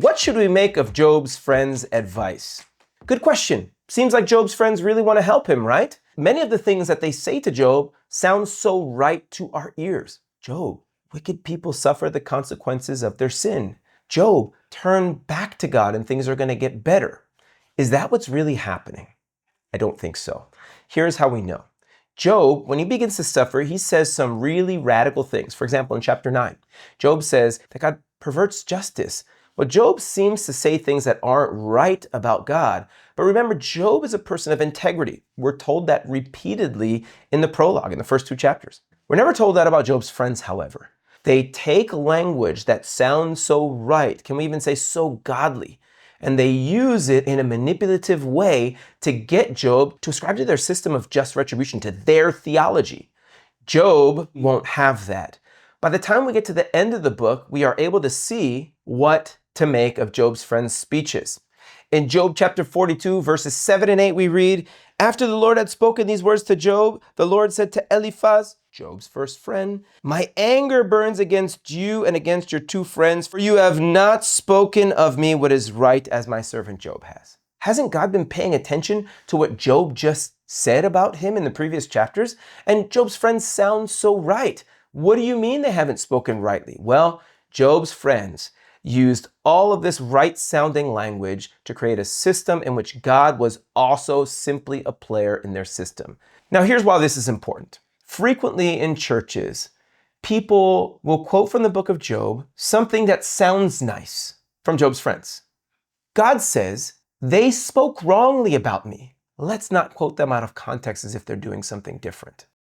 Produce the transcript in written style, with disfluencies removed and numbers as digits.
What should we make of Job's friends' advice? Good question. Seems like Job's friends really want to help him, right? Many of the things that they say to Job sound so right to our ears. Job, wicked people suffer the consequences of their sin. Job, turn back to God and things are going to get better. Is that what's really happening? I don't think so. Here's how we know. Job, when he begins to suffer, he says some really radical things. For example, in chapter 9, Job says that God perverts justice. Well, Job seems to say things that aren't right about God. But remember, Job is a person of integrity. We're told that repeatedly in the prologue, in the first 2 chapters. We're never told that about Job's friends, however. They take language that sounds so right, can we even say so godly, and they use it in a manipulative way to get Job to ascribe to their system of just retribution, to their theology. Job won't have that. By the time we get to the end of the book, we are able to see what to make of Job's friends' speeches. In Job chapter 42, verses 7 and 8, we read, "After the Lord had spoken these words to Job, the Lord said to Eliphaz," Job's first friend, "My anger burns against you and against your 2 friends, for you have not spoken of me what is right as my servant Job has." Hasn't God been paying attention to what Job just said about him in the previous chapters? And Job's friends sound so right. What do you mean they haven't spoken rightly? Well, Job's friends used all of this right-sounding language to create a system in which God was also simply a player in their system. Now, here's why this is important. Frequently in churches, people will quote from the book of Job something that sounds nice from Job's friends. God says, "They spoke wrongly about me." Let's not quote them out of context as if they're doing something different.